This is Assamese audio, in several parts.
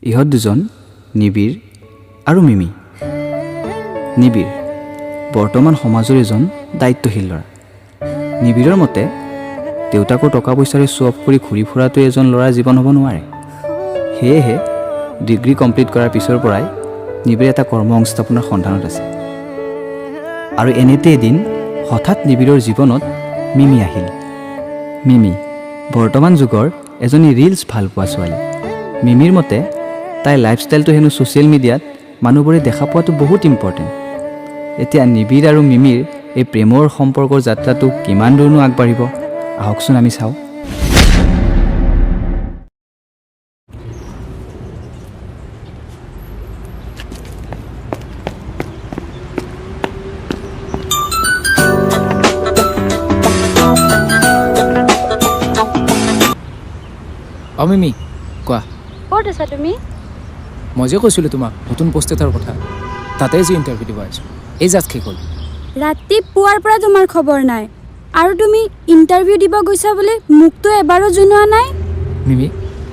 ইহঁত দুজন নিবিড় আৰু মিমি। নিবিড় বৰ্তমান সমাজৰ এজন দায়িত্বশীল ল'ৰা। নিবিড়ৰ মতে দেউতাকৰ টকা পইচাৰে শ্ব' অফ কৰি ঘূৰি ফুৰাটোৱে এজন ল'ৰাৰ জীৱন হ'ব নোৱাৰে। সেয়েহে ডিগ্ৰী কমপ্লিট কৰাৰ পিছৰ পৰাই নিবিড় এটা কৰ্ম সংস্থাপনৰ সন্ধানত আছে। আৰু এনেতে এদিন হঠাৎ নিবিড়ৰ জীৱনত মিমি আহিল। মিমি বৰ্তমান যুগৰ এজনী ৰিলছ ভাল পোৱা ছোৱালী। মিমিৰ মতে তাইৰ লাইফষ্টাইলটো হেনো ছ'চিয়েল মিডিয়াত মানুহবোৰে দেখা পোৱাটো বহুত ইম্পৰ্টেণ্ট। এতিয়া নিবিড় আৰু মিমিৰ এই প্ৰেমৰ সম্পৰ্কৰ যাত্ৰাটো কিমান দূৰনো আগবাঢ়িব আহকচোন আমি চাওঁ। মিমি কোৱা। ক'ত আছা তুমি? মই যে কৈছিলোঁ তোমাক নতুন পোষ্ট এটাৰ কথা, তাতে যে ইণ্টাৰভিউ দিব আহিছোঁ, এই জাষ্ট শেষ হ'ল। ৰাতিপুৱাৰ পৰা তোমাৰ খবৰ নাই, আৰু তুমি ইণ্টাৰভিউ দিব গৈছা বুলি মোকতো এবাৰো জনোৱা নাই। মিমি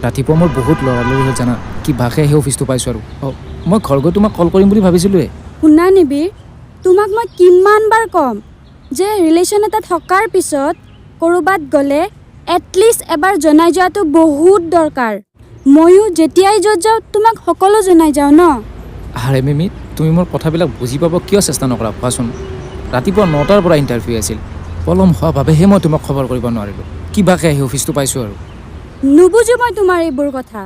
ৰাতিপুৱা মোৰ বহুত লৰালৰি হ'ল জানা, কিবাকে সেই অফিচটো পাইছোঁ আৰু মই ঘৰ গৈ তোমাক কল কৰিম বুলি ভাবিছিলোঁৱে। শুনা নিবিড়, তোমাক মই কিমানবাৰ ক'ম যে ৰিলেশ্যন এটা থকাৰ পিছত ক'ৰবাত গ'লে এটলিষ্ট এবাৰ জনাই যোৱাটো বহুত দৰকাৰ। ময়ো যেতিয়াই য'ত যাওঁ তোমাক সকলো জনাই যাওঁ ন। আৰে মিমি তুমি মোৰ কথাবিলাক বুজি পাব কিয় চেষ্টা নকৰা কোৱাচোন। ৰাতিপুৱা 9টাৰ পৰা ইণ্টাৰভিউ আছিল, পলম হোৱা বাবেহে মই তোমাক খবৰ কৰিব নোৱাৰিলোঁ। কিবাকে আহি অফিচটো পাইছোঁ আৰু। নুবুজো মই তোমাৰ এইবোৰ কথা,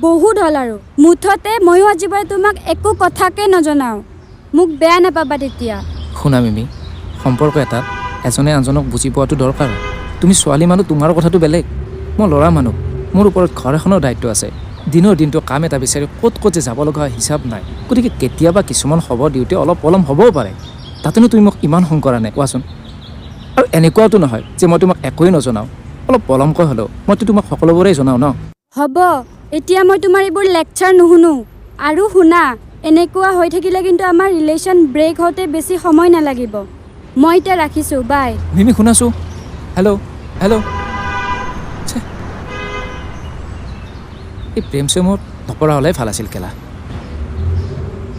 বহুত হ'ল আৰু। মুঠতে ময়ো আজিৰ পৰা তোমাক একো কথাকে নজনাওঁ, মোক বেয়া নাপাবা তেতিয়া। শুনা মিমি, সম্পৰ্ক এটাত এজনে আনজনক বুজি পোৱাটো দৰকাৰ। তুমি ছোৱালী মানুহ, তোমাৰ কথাটো বেলেগ, মই ল'ৰা মানুহ, মোৰ ওপৰত ঘৰ এখনৰ দায়িত্ব আছে। দিনৰ দিনটো কাম এটা বিচাৰি ক'ত ক'ত যে যাব লগা হিচাপ নাই। গতিকে কেতিয়াবা কিছুমান খবৰ দিওঁতে অলপ পলম হ'বও পাৰে, তাতেনো তুমি মোক ইমান খং কৰা নাই কোৱাচোন। আৰু এনেকুৱাতো নহয় যে মই তোমাক একোৱেই নজনাওঁ, অলপ পলমকৈ হ'লেও মইতো তোমাক সকলোবোৰেই জনাওঁ ন। হ'ব, এতিয়া মই তোমাৰ এইবোৰ লেকচাৰ নুশুনো। আৰু শুনা, এনেকুৱা হৈ থাকিলে কিন্তু আমাৰ ৰিলেশ্যন ব্ৰেক হওঁতে বেছি সময় নালাগিব। মই এতিয়া ৰাখিছোঁ, বাই। মিমি শুনাছোঁ, হেল্ল' হেল্ল'। এই প্ৰেম চেমত নপৰা হ'লে ভাল আছিল কেলা,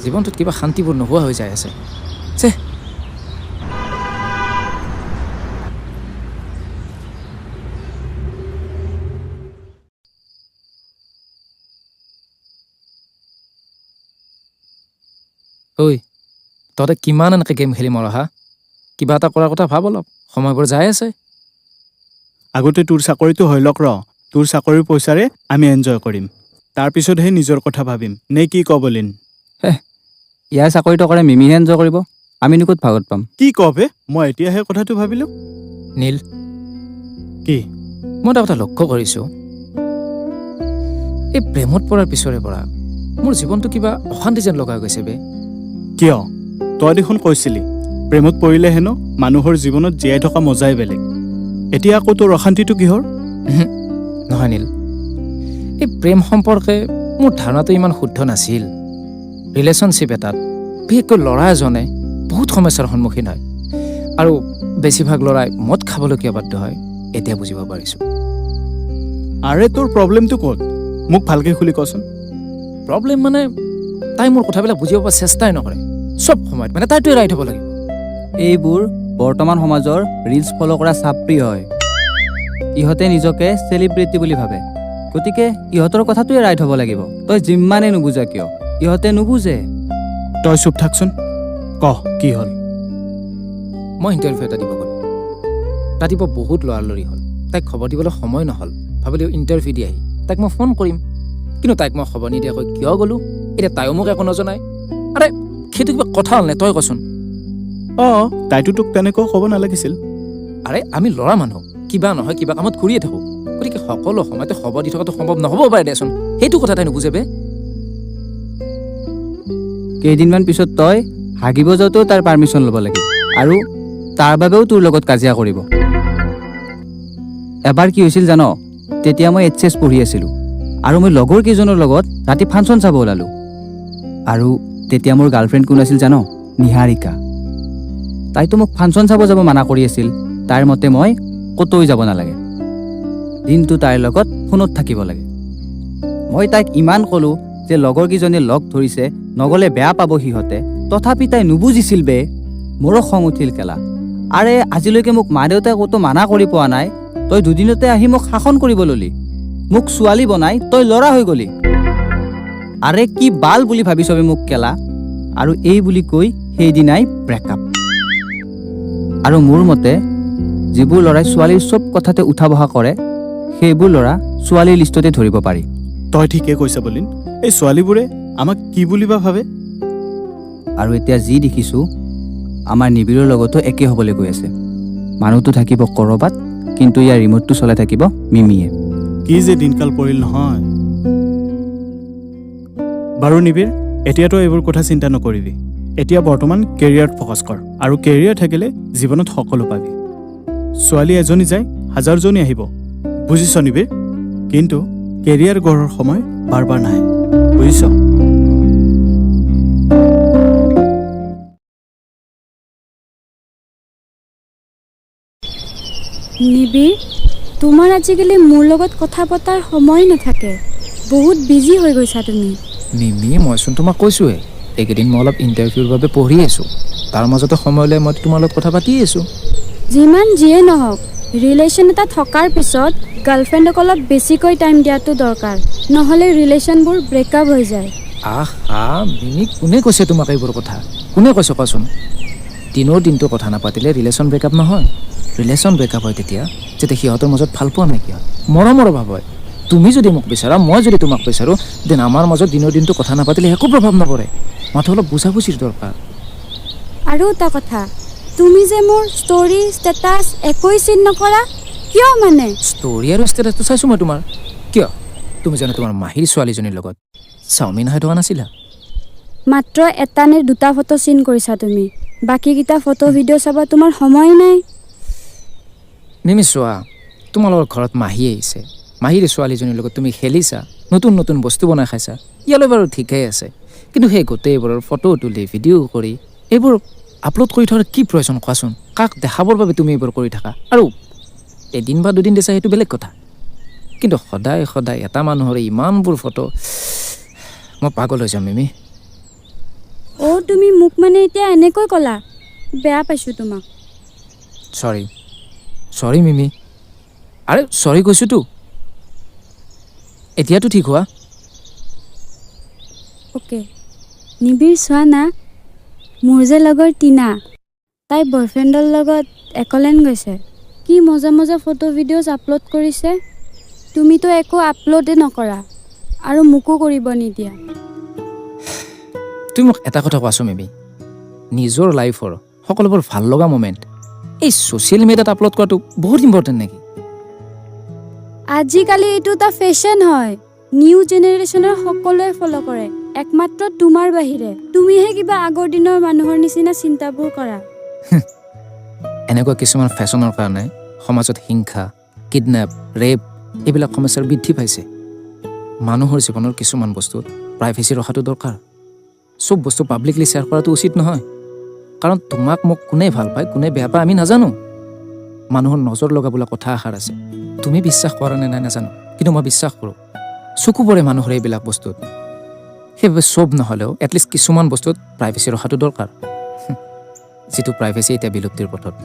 জীৱনটোত কিবা শান্তিবোৰ নোহোৱা হৈ যাই আছে। ঐ তহঁতে কিমান এনেকৈ গেম খেলি মৰা হা? কিবা এটা কৰাৰ কথা ভাব অলপ, সময়বোৰ যাই আছে। আগতে তোৰ চাকৰিটো হৈ লওক ৰ, তোৰ চাকৰিৰ পইচাৰে আমি এনজয় কৰিম, তাৰপিছতহে নিজৰ কথা ভাবিম, নে কি কবলিন? ইয়াৰ চাকৰিটো কৰে মিমিহে এনজয় কৰিব, আমিনো ক'ত ভাগত পাম? কি কবে? মই এতিয়াহে কথাটো ভাবিলোঁ। নীল কি? মই এটা কথা লক্ষ্য কৰিছোঁ, এই প্ৰেমত পৰাৰ পিছৰে পৰা মোৰ জীৱনটো কিবা অশান্তি যেন লগা গৈছে বে। কিয়? তই দেখোন কৈছিলি প্ৰেমত পৰিলে হেনো মানুহৰ জীৱনত জীয়াই থকা মজাই বেলেগ। এতিয়া আকৌ তোৰ অশান্তিটো কিহৰ? নহয় নীল, এই প্ৰেম সম্পৰ্কে মোৰ ধাৰণাটো ইমান শুদ্ধ নাছিল। ৰিলেশ্যনশ্বিপ এটাত বিশেষকৈ ল'ৰা এজনে বহুত সমস্যাৰ সন্মুখীন হয়, আৰু বেছিভাগ ল'ৰাই মদ খাবলৈ কিয় বাধ্য হয় এতিয়া বুজিব পাৰিছোঁ। আৰে তোৰ প্ৰব্লেমটো ক'ত? মোক ভালকৈ খুলি কচোন। প্ৰব্লেম মানে তাই মোৰ কথাবিলাক বুজিব পৰা চেষ্টাই নকৰে, চব সময়ত মানে তাইটোৱে ৰাইট হ'ব লাগিব। এইবোৰ বৰ্তমান সমাজৰ ৰিলছ ফ'ল' কৰা ছাত্ৰী হয়। ইহঁতে নিজকে চেলিব্ৰিটি বুলি ভাবে, গতিকে ইহঁতৰ কথাটোৱে ৰাইট হ'ব লাগিব। তই যিমানে নুবুজা কিয়, ইহঁতে নুবুজে। তই চুপ থাকচোন, কহ কি হ'ল? মই ইণ্টাৰভিউ এটা দিব গ'লোঁ, ৰাতিপুৱা বহুত লৰালৰি হ'ল, তাইক খবৰ দিবলৈ সময় নহ'ল। ভাবিলোঁ ইণ্টাৰভিউ দি আহি তাইক মই ফোন কৰিম, কিন্তু তাইক মই খবৰ নিদিয়াকৈ কিয় গ'লোঁ? এতিয়া তাইও মোক একো নজনায়। আৰে সেইটো কিবা কথা হ'ল নে তই কচোন? তাইতো তোক তেনেকৈ ক'ব নালাগিছিল। আৰে আমি ল'ৰা মানুহ, কিবা নহয় কিবা কামত ঘূৰিয়ে থাকোঁ, গতিকে সকলো সময়তে খবৰ দি থকাটো সম্ভৱ নহ'ব পাৰে দেচোন। সেইটো কথা তাই নুবুজে বে। কেইদিনমান পিছত তই হাগিব যাওঁতেও তাৰ পাৰ্মিশ্যন ল'ব লাগে, আৰু তাৰ বাবেও তোৰ লগত কাজিয়া কৰিব। এবাৰ কি হৈছিল জান? তেতিয়া মই HS পঢ়ি আছিলোঁ, আৰু মই লগৰ কেইজনৰ লগত ৰাতি ফাংচন চাব ওলালোঁ। আৰু তেতিয়া মোৰ গাৰ্লফ্ৰেণ্ড কোন আছিল জান? নিহাৰিকা। তাইতো মোক ফাংচন চাব যাব মানা কৰি আছিল। তাইৰ মতে মই ক'তোই যাব নালাগে, দিনটো তাইৰ লগত ফোনত থাকিব লাগে। মই তাইক ইমান ক'লোঁ যে লগৰ কেইজনে লগ ধৰিছে নগলে বেয়া পাব সিহঁতে, তথাপি তাই নুবুজিছিল বে। মোৰো খং উঠিল কেলা। আৰে আজিলৈকে মোক মা দেউতাই ক'তো মানা কৰি পোৱা নাই, তই দুদিনতে আহি মোক শাসন কৰিব ললি। মোক ছোৱালী বনাই তই ল'ৰা হৈ গলি। আৰে কি বাল বুলি ভাবি চবে মোক কেলা। আৰু এই বুলি কৈ সেইদিনাই ব্ৰেকআপ। আৰু মোৰ মতে যিবোৰ ল'ৰাই ছোৱালীৰ চব কথাতে উঠা বহা কৰে, সেইবোৰ ল'ৰা ছোৱালীৰ লিষ্টতে ধৰিব পাৰি। তই ঠিকে কৈছা বলিন। এই ছোৱালীবোৰে আমাক কি বুলিবা ভাবে? আৰু এতিয়া যি দেখিছোঁ, আমাৰ নিবিড়ৰ লগতো একে হ'বলৈ গৈ আছে। মানুহটো থাকিব ক'ৰবাত, কিন্তু ইয়াৰ ৰিম'টটো চলাই থাকিব মিমিয়ে। কি যে দিনকাল পৰিল নহয়। বাৰু নিবিৰ, এতিয়াতো এইবোৰ কথা চিন্তা নকৰিবি। এতিয়া বৰ্তমান কেৰিয়াৰত ফ'কাছ কৰ, আৰু কেৰিয়াৰ থাকিলে জীৱনত সকলো পাবি। ছোৱালী এজনী যায়, হাজাৰজনী আহিব, বুজিছ নিবিৰ? কিন্তু কেৰিয়াৰ গঢ়ৰ সময় বাৰ বাৰ নাহে, বুজিছ? নিবিৰ, তোমাৰ আজিকালি মোৰ লগত কথা পতাৰ সময় নাথাকে, বহুত বিজি হৈ গৈছা তুমি। মিমি, মইচোন তোমাক কৈছোঁৱে, এইকেইদিন মই অলপ ইণ্টাৰভিউৰ বাবে পঢ়ি আছোঁ। তাৰ মাজতে সময় লৈ মই তোমাৰ লগত কথা পাতি আছোঁ। যিমান যিয়ে নহওক, ৰিলেশ্যন এটা থকাৰ পিছত গাৰ্লফ্ৰেণ্ডক অলপ বেছিকৈ টাইম দিয়াটো দৰকাৰ, নহ'লে ৰিলেশ্যনবোৰ ব্ৰেকআপ হৈ যায়। আহা মিমি, কোনে কৈছে তোমাক এইবোৰ কথা? কোনে কৈছে কোৱাচোন? দিনটো কথা নাপাতিলে ৰিলেশ্যন ব্ৰেকআপ নহয়। ৰিলেশ্যন ব্ৰেকআপ হয় তেতিয়া যেতিয়া সিহঁতৰ মাজত ভাল পোৱা নাইকিয়া হয়, মৰমৰ অভাৱ হয়। তুমি যদি মোক বিচাৰা, মই যদি তোমাক বিচাৰোঁ, দেন আমাৰ মাজত দিনটো কথা নাপাতিলে একো প্ৰভাৱ নপৰে। মাথো অলপ বুজাবুজিৰ দৰকাৰ। আৰু এটা কথা, তুমি যে মোৰ ষ্টৰি ষ্টেটাছ একোৱেই চিন নকৰা, কিয় মানে? ষ্টৰি আৰু ষ্টেটাছটো চাইছোঁ মই তোমাৰ। কিয়? তুমি জানো তোমাৰ মাহীৰ ছোৱালীজনীৰ লগত চাওমিন খাই থকা নাছিলা? মাত্ৰ এটা নে দুটা ফটো চিন কৰিছা তুমি, বাকীকেইটা ফটো ভিডিঅ' চাব তোমাৰ সময় নাই। মিমি চোৱা, তোমালোকৰ ঘৰত মাহী আহিছে, মাহীৰ ছোৱালীজনীৰ লগত তুমি খেলিছা, নতুন নতুন বস্তু বনাই খাইছা, ইয়ালৈ বাৰু ঠিকেই আছে। কিন্তু সেই গোটেইবোৰৰ ফটো তুলি ভিডিঅ' কৰি এইবোৰ আপলোড কৰি থোৱাৰ কি প্ৰয়োজন কোৱাচোন? কাক দেখাবৰ বাবে তুমি এইবোৰ কৰি থাকা? আৰু এদিন বা দুদিন দিছা সেইটো বেলেগ কথা, কিন্তু সদায় সদায় এটা মানুহৰ ইমানবোৰ ফটো, মই পাগল হৈ যাম মিমি। অ' তুমি মোক মানে এতিয়া এনেকৈ ক'লা? বেয়া পাইছোঁ তোমাক। চৰি মিমি। আৰে চৰি কৈছোঁতো, এতিয়াতো ঠিক হোৱা। অ'কে, নিবিৰ চোৱা না, মোৰ যে লগৰ টিনা, তাই বয়ফ্ৰেণ্ডৰ লগত একলেণ্ড গৈছে, কি মজা মজা ফটো ভিডিঅ'জ আপলোড কৰিছে। তুমিতো একো আপলোডেই নকৰা আৰু মোকো কৰিব নিদিয়া। তুমি মোক এটা কথা কোৱাচোন মিমি, নিজৰ লাইফৰ সকলোবোৰ ভাল লগা মমেণ্ট এই ছ'চিয়েল মিডিয়াত আপলোড কৰাটো বহুত ইম্পৰ্টেণ্ট নেকি? আজিকালি এইটো এটা ফেশ্বন হয়, নিউ জেনেৰেশ্যনৰ সকলোৱে ফ'ল' কৰে, একমাত্ৰ তোমাৰ বাহিৰে। তুমিহে কিবা আগৰ দিনৰ মানুহৰ নিচিনা চিন্তাবোৰ কৰা। এনেকুৱা কিছুমান ফেশ্বনৰ কাৰণে সমাজত হিংসা, কিডনেপ, ৰেপ এইবিলাক সমস্যাৰ বৃদ্ধি পাইছে। মানুহৰ জীৱনৰ কিছুমান বস্তুত প্ৰাইভেচি ৰখাটো দৰকাৰ। চব বস্তু পাব্লিকলি শ্বেয়াৰ কৰাটো উচিত নহয়, কাৰণ তোমাক মোক কোনে ভাল পায় কোনে বেয়া পায় আমি নাজানো। মানুহৰ নজৰ লগা বোলা কথা এষাৰ আছে, তুমি বিশ্বাস কৰা নে নাই নাজানো, কিন্তু মই বিশ্বাস কৰোঁ। চকু পৰে মানুহৰ এইবিলাক বস্তুত, সেইবাবে চব নহ'লেও এটলিষ্ট কিছুমান বস্তুত প্ৰাইভেচি ৰখাটো দৰকাৰ। যিটো প্ৰাইভেচি এতিয়া বিলুপ্তিৰ পথত।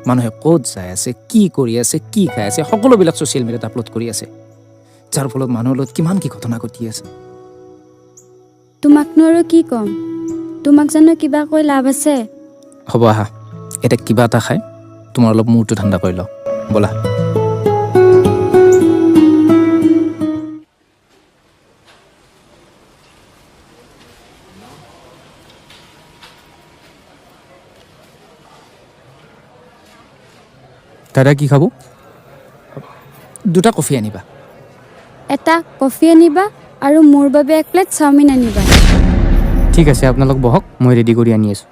মানুহে ক'ত যাই আছে, কি কৰি আছে, কি খাই আছে, সকলোবিলাক ছ'চিয়েল মিডিয়াত আপলোড কৰি আছে, যাৰ ফলত মানুহৰ লগত কিমান কি ঘটনা ঘটি আছে। তোমাকনো আৰু কি ক'ম, তোমাক জানো কিবা কৈ লাভ আছে? হ'ব আহা, এতিয়া কিবা এটা খাই তোমাৰ অলপ মূৰটো ঠাণ্ডা কৰি লওঁ ব'লা। দাদা কি খাব? দুটা কফি আনিবা। এটা কফি আনিবা আৰু মোৰ বাবে এক প্লেট চাওমিন আনিবা। ঠিক আছে, আপোনালোক বহক, মই ৰেডি কৰি আনি আছোঁ।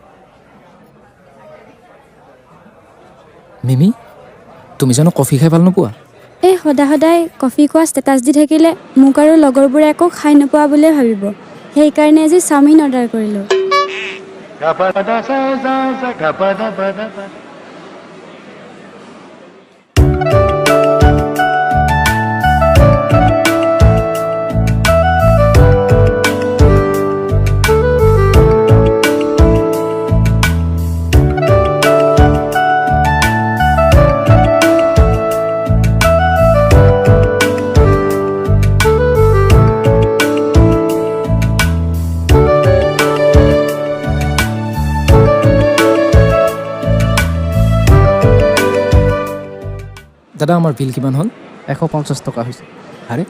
মিমি, তুমি জানো কফি খাই ভাল নোপোৱা? এই সদায় সদায় কফি খোৱা ষ্টেটাছ দি থাকিলে মোক আৰু লগৰবোৰে একো খাই নোপোৱা বুলিয়ে ভাবিব, সেইকাৰণে আজি চাওমিন অৰ্ডাৰ কৰিলোঁ। দাদা আমাৰ বিল কিমান হ'ল? 150 টকা হৈছে। আৰে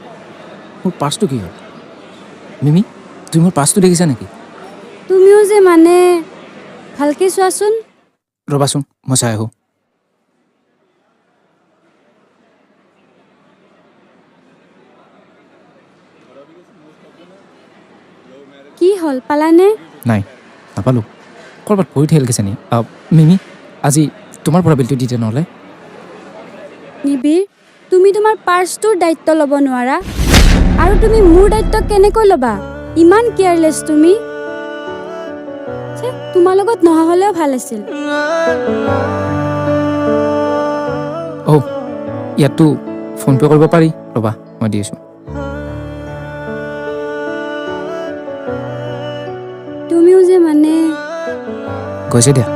মোৰ পাৰ্চটো কি হ'ল? মিমি তুমি মোৰ পাৰ্চটো দেখিছা নেকি? তুমিও যে মানে ভালকৈ চোৱাচোন। ৰ'বাচোন মই চাই আহোঁ। কি হ'ল, পালানে? নাই নাপালোঁ, ক'ৰবাত পৰি থাকিল কিজানি। মিমি আজি তোমাৰ পৰা বিলটো দি দে নহ'লে। নিবিৰ, তুমি তোমাৰ পাৰ্চটোৰ দায়িত্ব ল'ব নোৱাৰা আৰু তুমি মোৰ দায়িত্ব কেনেকৈ ল'বা? ইমান কেয়াৰলেছ তুমি। ছে, তোমাৰ লগত নহা হ'লেও ভাল আছিল। ইয়াততো ফোনপে' কৰিব পাৰি, ৰ'বা মই দি আছোঁ। তুমিও যে মানে গৈছে দিয়া।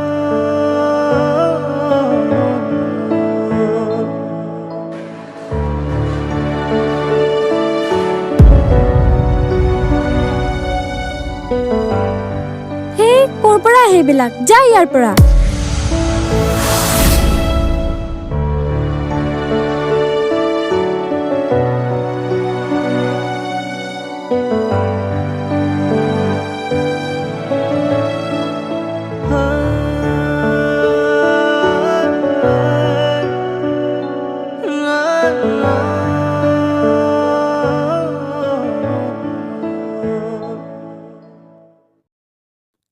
সেই ক'ৰ পৰা আহে এইবিলাক? যা ইয়াৰ পৰা।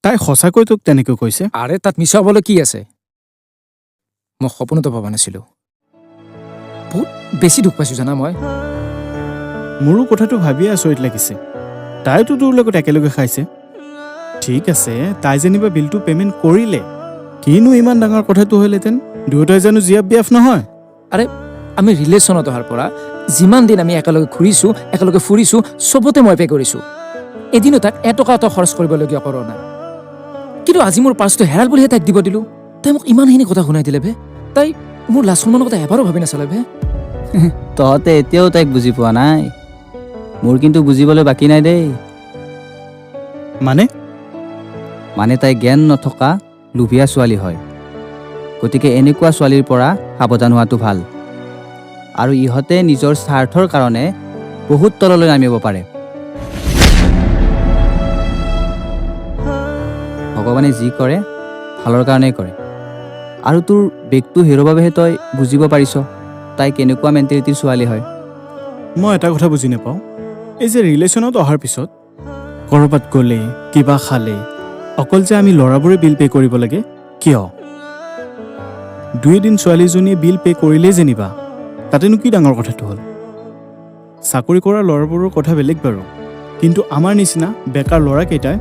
তাই সঁচাকৈ তোক তেনেকৈ কৈছে? আৰে তাত মিছা হ'বলৈ কি আছে? মই সপোনতো ভবা নাছিলোঁ। বহুত বেছি দুখ পাইছোঁ জানা মই। মোৰো কথাটো ভাবিয়ে আচৰিত লাগিছে। তাইতো তোৰ লগত একেলগে খাইছে। ঠিক আছে, তাই যেনিবা বিলটো পে'মেণ্ট কৰিলে, কিনো ইমান ডাঙৰ কথাটো হ'লহেঁতেন? দুয়োটাই জানো জিয়াপ বিয়াফ নহয়? আৰে আমি ৰিলেশ্যনত অহাৰ পৰা যিমান দিন আমি একেলগে ঘূৰিছোঁ, একেলগে ফুৰিছোঁ, চবতে মই পে' কৰিছোঁ। এদিনো তাক এটকা খৰচ কৰিবলগীয়া কৰা নাই। কিন্তু আজি মোৰ পাৰ্চটো হেৰাল বুলিহে তাইক দিব দিলোঁ। তাই মোক ইমানখিনি কথা শুনাই দিলে বে। তাই মোৰ লাজ সন্মানৰ কথা এবাৰো ভাবি নাচালে বে। তহঁতে এতিয়াও তাইক বুজি পোৱা নাই। মোৰ কিন্তু বুজিবলৈ বাকী নাই দেই। মানে তাই জ্ঞান নথকা লোভীয়া ছোৱালী হয়। গতিকে এনেকুৱা ছোৱালীৰ পৰা সাৱধান হোৱাটো ভাল। আৰু ইহঁতে নিজৰ স্বাৰ্থৰ কাৰণে বহুত তললৈ নামিব পাৰে। ভগৱানে যি কৰে ভালৰ কাৰণেই কৰে। আৰু তোৰ বেগটো হেৰুৱাৰ বাবেহে তই বুজিব পাৰিছ তাই কেনেকুৱা মেণ্টেলিটিৰ ছোৱালী হয়। মই এটা কথা বুজি নাপাওঁ, এই যে ৰিলেশ্যনত অহাৰ পিছত ক'ৰবাত গ'লে, কিবা খালে, অকল যে আমি ল'ৰাবোৰে বিল পে' কৰিব লাগে, কিয়? দুই এদিন ছোৱালীজনীয়ে বিল পে' কৰিলেই যেনিবা, তাতেনো কি ডাঙৰ কথাটো হ'ল? চাকৰি কৰা ল'ৰাবোৰৰ কথা বেলেগ বাৰু, কিন্তু আমাৰ নিচিনা বেকাৰ ল'ৰাকেইটাই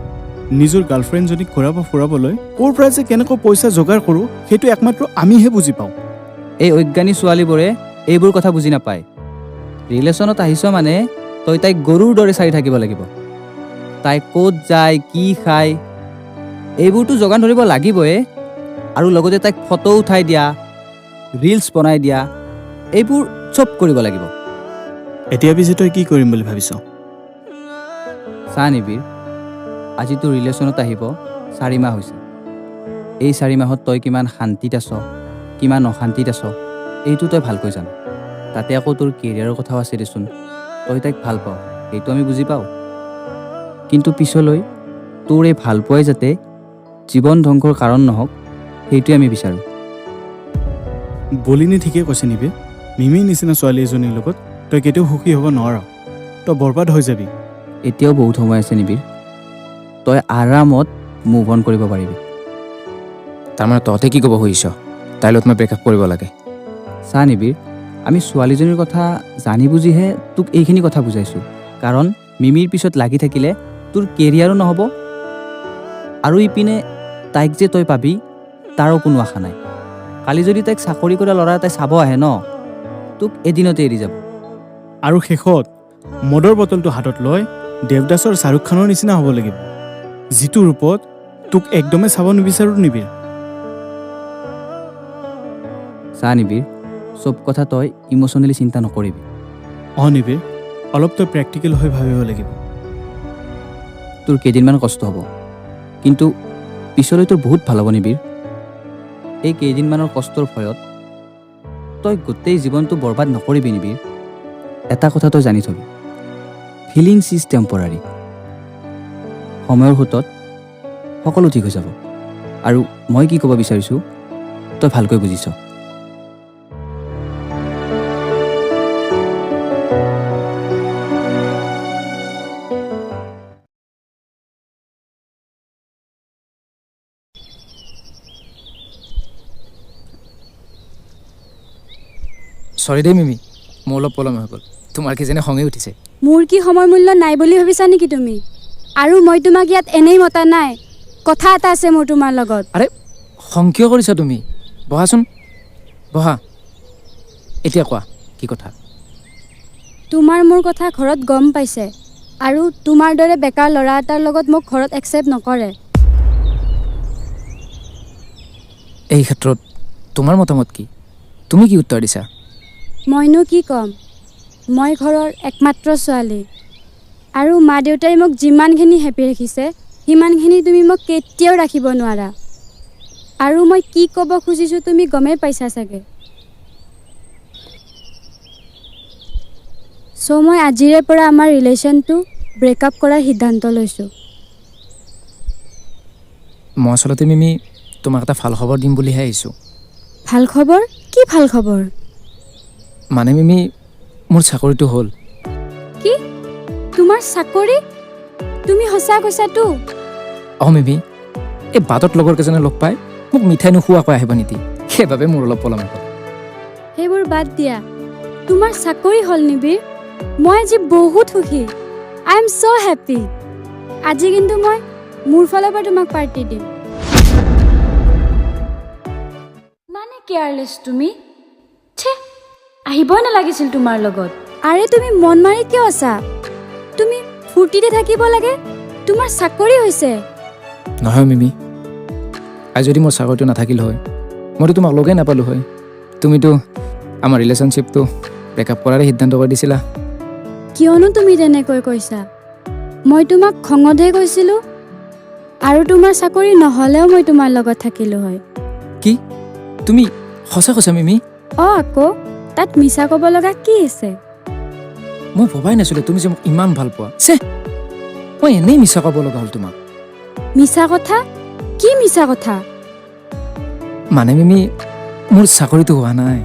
নিজৰ গাৰ্লফ্ৰেণ্ডজনীক ঘূৰাব ফুৰাবলৈ ক'ৰ পৰা যে কেনেকৈ পইচা যোগাৰ কৰোঁ, সেইটো একমাত্ৰ আমিহে বুজি পাওঁ। এই অজ্ঞানী ছোৱালীবোৰে এইবোৰ কথা বুজি নাপায়। ৰিলেশ্যনত আহিছ মানে তই তাইক গৰুৰ দৰে চাই থাকিব লাগিব। তাই ক'ত যায়, কি খায়, এইবোৰতো যোগান ধৰিব লাগিবই। আৰু লগতে তাইক ফটো উঠাই দিয়া, ৰিলছ বনাই দিয়া, এইবোৰ চব কৰিব লাগিব। এতিয়া পিছে তই কি কৰিম বুলি ভাবিছ? চা নিবিৰ, আজি তোৰ ৰিলেশ্যনত আহিব 4 মাহ হৈছে। এই 4 মাহত তই কিমান শান্তিত আছ, কিমান অশান্তিত আছ, এইটো তই ভালকৈ জান। তাতে আকৌ তোৰ কেৰিয়াৰৰ কথাও আছে দেচোন। তই তাইক ভাল পাৱ, সেইটো আমি বুজি পাওঁ। কিন্তু পিছলৈ তোৰ এই ভালপোৱাই যাতে জীৱন ধ্বংসৰ কাৰণ নহওক, সেইটোৱে আমি বিচাৰোঁ। বলিনী ঠিকে কৈছে নিবে। মিমিৰ নিচিনা ছোৱালী এজনীৰ লগত তই কেতিয়াও সুখী হ'ব নোৱাৰ। তই বৰবাদ হৈ যাবি। এতিয়াও বহুত সময় আছে নিবিৰ, তই আৰামত মুভ অন কৰিব পাৰিবি। তাৰমানে তহঁতে কি ক'ব খুজিছ? তাইৰ লগত মই ব্ৰেকআপ কৰিব লাগে? চা নিবিৰ, আমি ছোৱালীজনীৰ কথা জানি বুজিহে তোক এইখিনি কথা বুজাইছোঁ। কাৰণ মিমিৰ পিছত লাগি থাকিলে তোৰ কেৰিয়াৰো নহ'ব, আৰু ইপিনে তাইক যে তই পাবি তাৰো কোনো আশা নাই। কালি যদি তাইক চাকৰি কৰা ল'ৰা এটাই চাব আহে ন, তোক এদিনতে এৰি যাব। আৰু শেষত মদৰ বটলটো হাতত লৈ দেৱদাসৰ শ্বাহৰুখ খানৰ নিচিনা হ'ব লাগিব, যিটো ৰূপত তোক একদমেই চাব নিবিচাৰোঁ নিবিৰ। চা নিবিৰ, চব কথা তই ইম'চনেলি চিন্তা নকৰিবি। নিবিৰ, অলপ তই প্ৰেক্টিকেল হৈ ভাবিব লাগিব। তোৰ কেইদিনমান কষ্ট হ'ব, কিন্তু পিছলৈ তোৰ বহুত ভাল হ'ব নিবিৰ। এই কেইদিনমানৰ কষ্টৰ ভয়ত তই গোটেই জীৱনটো বৰবাদ নকৰিবি নিবিৰ। এটা কথা তই জানি থবি, ফিলিংছ ইজ টেম্পৰাৰী। সময়ৰ সোঁতত সকলো ঠিক হৈ যাব। আৰু মই কি ক'ব বিচাৰিছোঁ তই ভালকৈ বুজিছ। চৰি দেই মিমি, মোৰ অলপ পলম হৈ গ'ল। তোমাৰ কি যেনে খঙে উঠিছে। মোৰ কি সময় মূল্য নাই বুলি ভাবিছা নেকি তুমি? আৰু মই তোমাক ইয়াত এনেই মতা নাই, কথা এটা আছে মোৰ তোমাৰ লগত। আৰে খং কিয় কৰিছা তুমি? বহাচোন, বহা। এতিয়া কোৱা কি কথা? তোমাৰ মোৰ কথা ঘৰত গম পাইছে, আৰু তোমাৰ দৰে বেকাৰ ল'ৰা এটাৰ লগত মোক ঘৰত একচেপ্ট নকৰে। এই ক্ষেত্ৰত তোমাৰ মতামত কি? তুমি কি উত্তৰ দিছা? মইনো কি ক'ম, মই ঘৰৰ একমাত্ৰ ছোৱালী, আৰু মা দেউতাই মোক যিমানখিনি হেপী ৰাখিছে সিমানখিনি তুমি মোক কেতিয়াও ৰাখিব নোৱাৰা। আৰু মই কি ক'ব খুজিছোঁ তুমি গমেই পাইছা চাগে। চ' মই আজিৰে পৰা আমাৰ ৰিলেশ্যনটো ব্ৰেকআপ কৰাৰ সিদ্ধান্ত লৈছোঁ। মই আচলতে মিমি তোমাক এটা ভাল খবৰ দিম বুলিহে আহিছোঁ। ভাল খবৰ? কি ভাল খবৰ? মানে মিমি, মোৰ চাকৰিটো হ'ল। কি? তোমাৰ চাকৰি? তুমি সঁচা কৈছাতো? অঁ মিমি, এই বাটত লগৰ কেইজনে লগ পাই মোক মিঠাই নোখোৱাকৈ আহিব নিদি, সেইবাবে মোৰ অলপ পলম হ'ল। সেইবোৰ বাদ দিয়া, তোমাৰ চাকৰি হ'ল নিবিৰ। মই আজি বহুত সুখী। I am so' happy. আজি কিন্তু মই মোৰ ফালৰ পৰা তোমাক পাৰ্টি দিম। মানে কেয়াৰলেছ তুমি? ছে, আহিবই নালাগিছিল তোমাৰ লগত। আৰে তুমি মন মাৰি কিয় আছা? তুমি ফূৰ্তিতে থাকিব লাগে, তোমাৰ চাকৰি হৈছে। নহয় মিমি, আজি যদি মোৰ চাকৰিটো নাথাকিল হয় মইতো তোমাক লগেই নাপালোঁ হয়। তুমিতো আমাৰ ৰিলেশ্যনশ্বিপটো ব্ৰেকআপ কৰাৰে সিদ্ধান্ত কৰি দিছিলা। কিয়নো তুমি তেনেকৈ কৈছা? মই তোমাক খঙতহে কৈছিলোঁ, আৰু তোমাৰ চাকৰি নহ'লেও মই তোমাৰ লগত থাকিলোঁ হয়। কি? তুমি সঁচা কৈছা মিমি? অঁ, আকৌ তাত মিছা ক'ব লগা কি আছে? মই ভবাই নাছিলোঁ তুমি যে মোক ইমান ভাল পোৱা। চে, মই এনেই মিছা ক'ব লগা হ'ল তোমাক। মিছা কথা? কি মিছা কথা? মানে মিমি, মোৰ চাকৰিটো হোৱা নাই।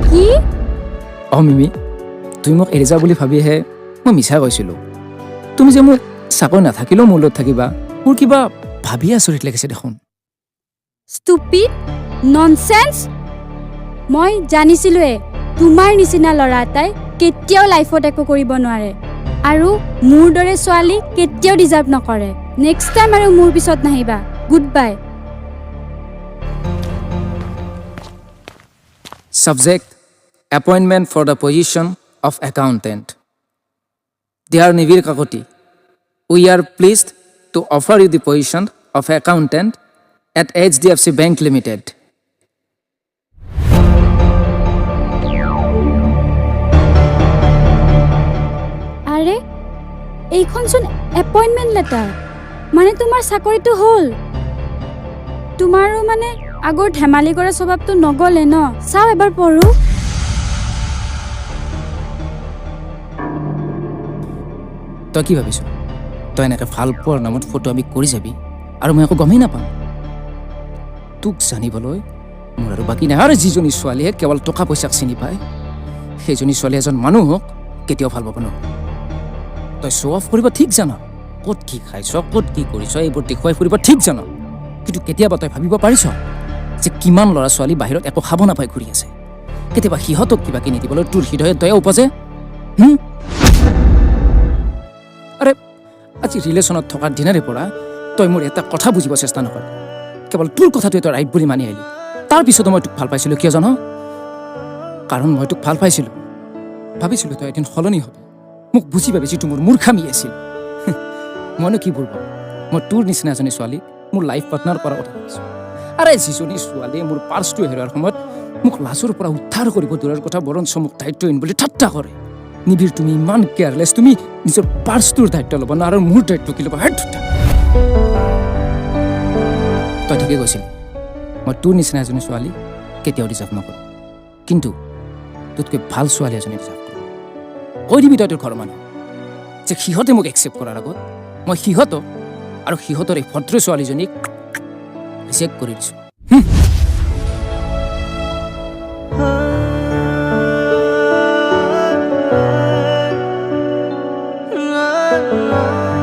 কি? অঁ মিমি, তুমি মোক এৰি যা বুলি ভাবিহে মই মিছা কৈছিলোঁ। তুমি যে মোক চাকৰি নাথাকিলেও মোৰ লগত থাকিবা, মোৰ কিবা ভাবিয়ে আচৰিত লাগিছে দেখোন। Stupid, nonsense. মই জানিছিলোঁৱে তোমাৰ নিচিনা ল'ৰা এটাই কেতিয়াও লাইফত একো কৰিব নোৱাৰে, আৰু মোৰ দৰে ছোৱালী কেতিয়াও ডিজাৰ্ভ নকৰে। নেক্সট টাইম আৰু মোৰ পিছত নাহিবা। Good bye. Subject: Appointment for the position of accountant. Dear Nivir Kakoti, we are pleased to offer you the position of accountant at HDFC Bank Limited. আৰে এইখনচোন এপইণ্টমেণ্ট লেটাৰ। মানে তোমাৰ চাকৰিটো হ'ল। তোমাৰো মানে আগৰ ধেমালি কৰা স্বভাৱটো নগ'লে ন? চাওঁ এবাৰ পঢ়ো। তই কি ভাবিছ? তই এনেকৈ ভাল পোৱাৰ নামত ফটো আমি কৰি যাবি আৰু মই একো গমেই নাপাম? তোক জানিবলৈ মোৰ আৰু বাকী নাই। আৰু যিজনী ছোৱালীয়ে কেৱল টকা পইচাক চিনি পায়, সেইজনী ছোৱালী এজন মানুহক কেতিয়াও ভাল পাব নোৱাৰে। তই শ্ব' অফ কৰিব ঠিক জান, ক'ত কি খাইছ, ক'ত কি কৰিছ, এইবোৰ দেখুৱাই ফুৰিব ঠিক জান, কিন্তু কেতিয়াবা তই ভাবিব পাৰিছ যে কিমান ল'ৰা ছোৱালী বাহিৰত একো খাব নাপাই ঘূৰি আছে? কেতিয়াবা সিহঁতক কিবা কিনি দিবলৈ তোৰ হৃদয়ত দয়া উপজে? আৰে আজি ৰিলেশ্যনত থকাৰ দিনাৰে পৰা তই মোৰ এটা কথা বুজিব চেষ্টা নকৰ। কেৱল তোৰ কথাটোৱে তই ৰাইট বুলি মানি আহিলি। তাৰপিছতো মই তোক ভাল পাইছিলোঁ। কিয় জান? কাৰণ মই তোক ভাল পাইছিলোঁ। ভাবিছিলোঁ তই এদিন সলনি হবি, মোক বুজি পাবি, যিটো মোৰ মূৰ্খামি আছিল। মইনো কি বুৰ্বক, মই তোৰ নিচিনা এজনী ছোৱালীক মোৰ লাইফ পাৰ্টনাৰ কৰাৰ কথা ভাবিছোঁ। আৰে যিজনী ছোৱালীয়ে মোৰ পাৰ্চটো হেৰুৱাৰ সময়ত মোক লাজৰ পৰা উদ্ধাৰ কৰিব দূৰৰ কথা, বৰঞ্চ মোক দায়িত্বহীন বুলি ঠাট্টা কৰে। নিবিৰ, তুমি ইমান কেয়াৰলেছ। তুমি নিজৰ পাৰ্চটোৰ দায়িত্ব ল'ব না, আৰু মোৰ দায়িত্ব কি ল'ব? তই ঠিকেই কৈছিলি, মই তোৰ নিচিনা এজনী ছোৱালী কেতিয়াও ডিজাৰ্ভ নকৰোঁ। কিন্তু তোতকৈ ভাল ছোৱালী এজনী ডিজাৰ্ভ কৰোঁ কৈ দিবি তই তোৰ ঘৰৰ মানুহ যে সিহঁতে মোক একচেপ্ট কৰাৰ আগত মই সিহঁতক আৰু সিহঁতৰ এই ভদ্ৰ ছোৱালীজনীক ৰিজেক্ট কৰি দিছোঁ la la